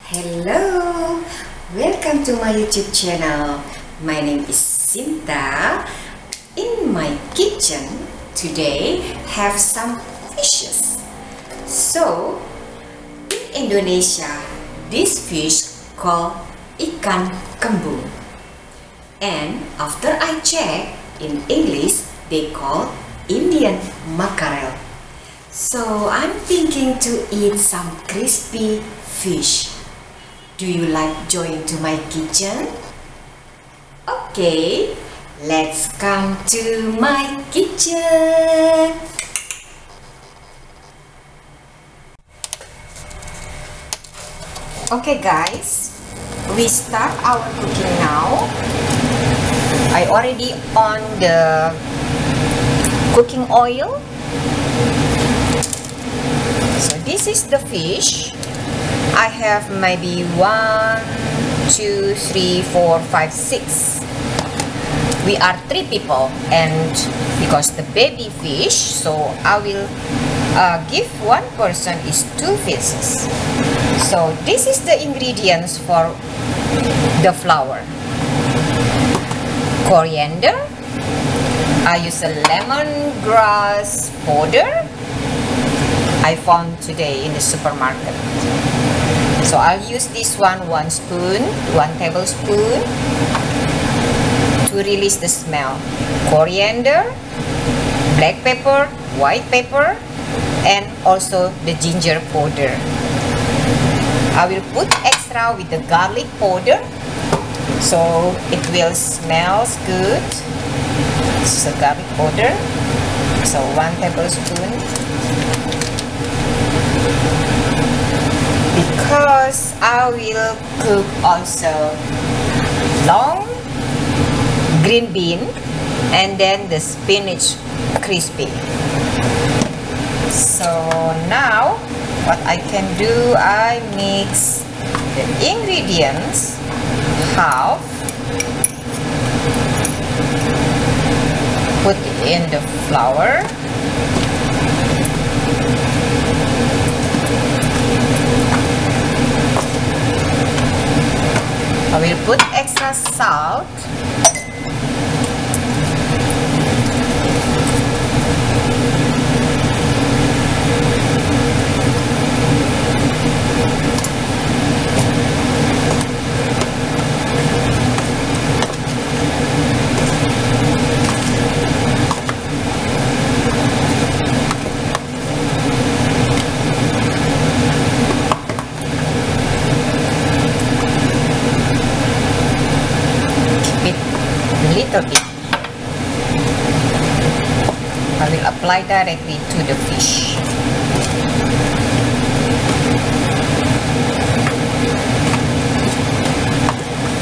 Hello, welcome to my YouTube channel. My name is Sinta. In my kitchen today have some fishes. So in Indonesia, this fish called ikan kembung, and after I check, in English they call Indian mackerel. So I'm thinking to eat some crispy fish. Do you like join to my kitchen? Okay, let's come to my kitchen. Okay guys, we start our cooking now. I already on the cooking oil. So this is the fish. I have maybe 1, 2, 3, 4, 5, 6. We are 3 people, and because the baby fish, so I will give one person is 2 pieces. So this is the ingredients for the flour. Coriander. I use a lemongrass powder. I found today in the supermarket. So I'll use this one 1 spoon, 1 tablespoon to release the smell. Coriander, black pepper, white pepper, and also the ginger powder. I will put extra with the garlic powder so it will smells good. This is a garlic powder. So 1 tablespoon. Because I will cook also long green bean and then the spinach crispy. So now what I can do, I mix the ingredients half, put in the flour, I will put extra salt, little bit. I will apply directly to the fish.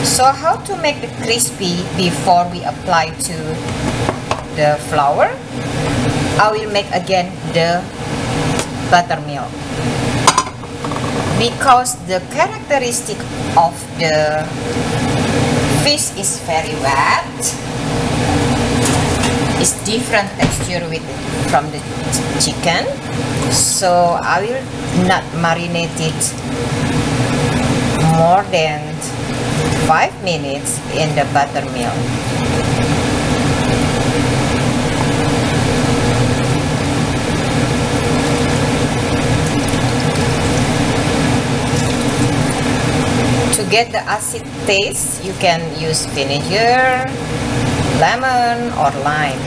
So how to make the crispy before we apply to the flour? I will make again the buttermilk. Because the characteristic of the fish is very wet. It's different texture from the chicken. So I will not marinate it more than 5 minutes in the buttermilk. To get the acid taste, you can use vinegar, lemon, or lime.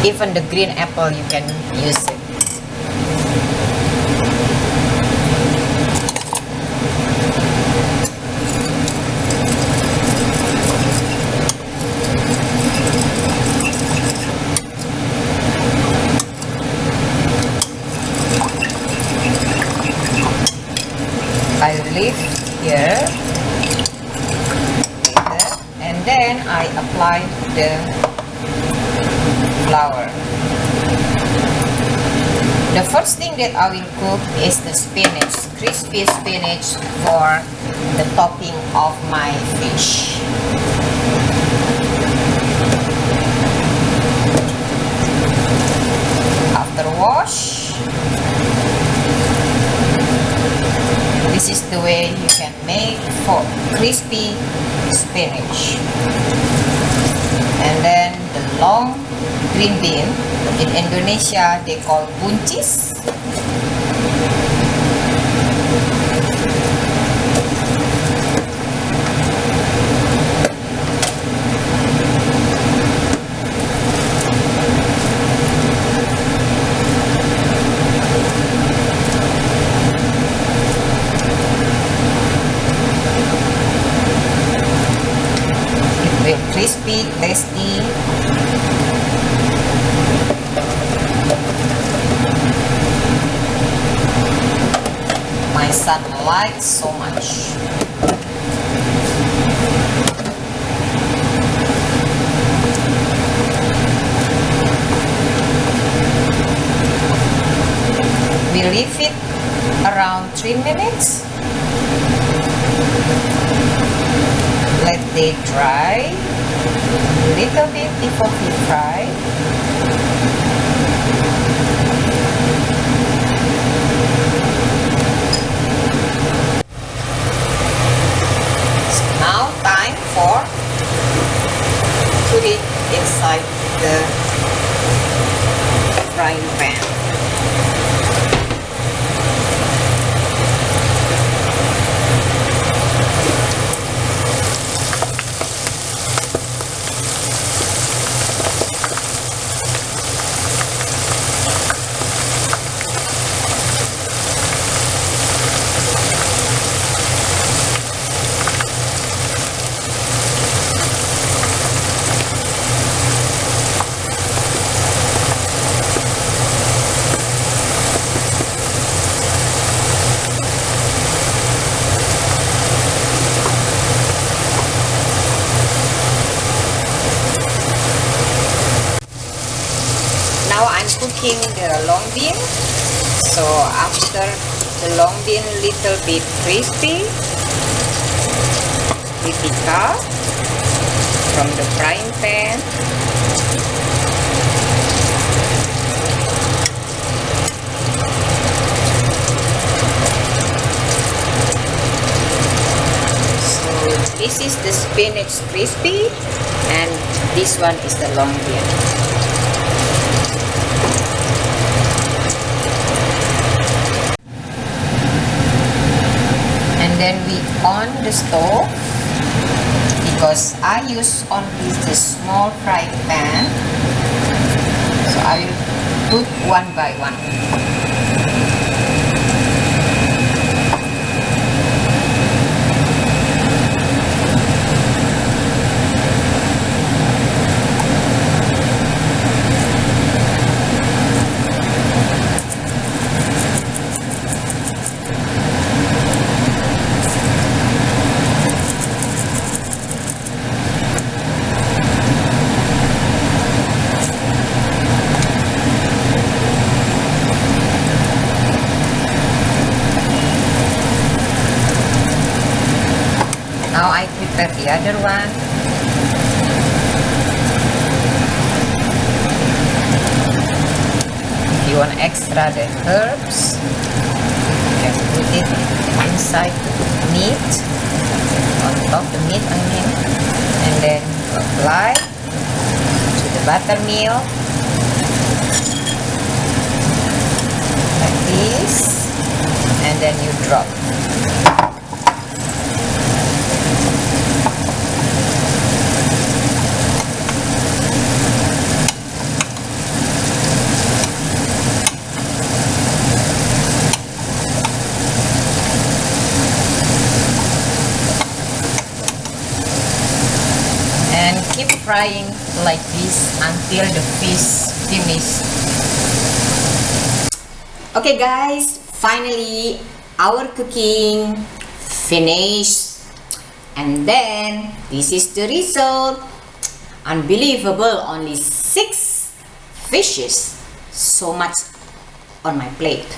Even the green apple you can use it. I leave here and then I apply the flour. The first thing that I will cook is the spinach, crispy spinach for the topping of my fish. After wash, crispy spinach. And then the long green bean, in Indonesia they call buncis. Crispy, tasty. My son likes so much. We leave it around 3 minutes. Let they dry a little bit before we fry. So now time for put it inside the frying pan. Now I'm cooking the long bean. So after the long bean little bit crispy, we pick up from the frying pan. So this is the spinach crispy, and this one is the long bean. Then we on the stove, because I use only the small frying pan, so I will put one by one. Now I prepare the other one. If you want extra the herbs, you can put it inside the meat, on top the meat I mean, and then you apply to the buttermilk like this, and then you drop. Keep frying like this until the fish finishes. Okay guys, finally our cooking finished, and then this is the result. Unbelievable, only 6 fishes, so much on my plate.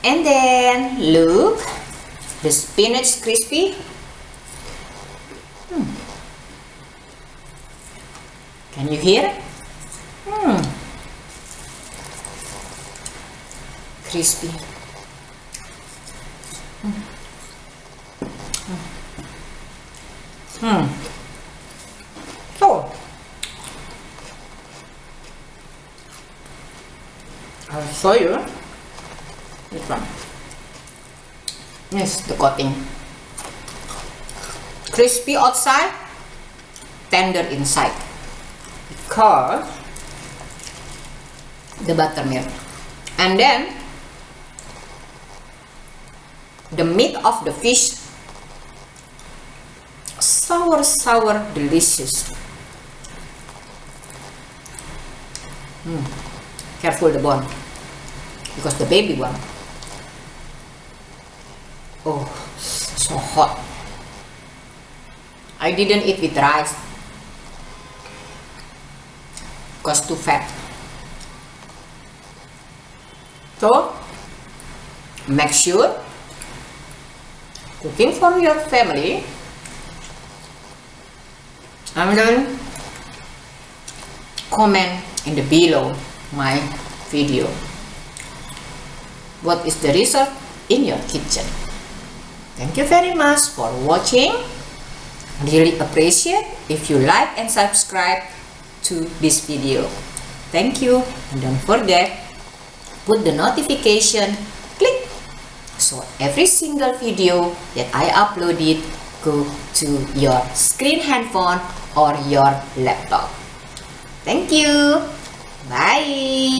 And then look, the spinach crispy. Can you hear it? Crispy. So I'll show you this one. Yes, the coating. Crispy outside, tender inside, because the buttermilk. And then the meat of the fish, sour, delicious. Careful the bone, because the baby one. Oh, so hot. I didn't eat with rice because too fat. So make sure cooking for your family, and then comment in the below my video what is the result in your kitchen. Thank you very much for watching. Really appreciate if you like and subscribe to this video. Thank you, and don't forget put the notification click so every single video that I uploaded go to your screen handphone or your laptop. Thank you. Bye.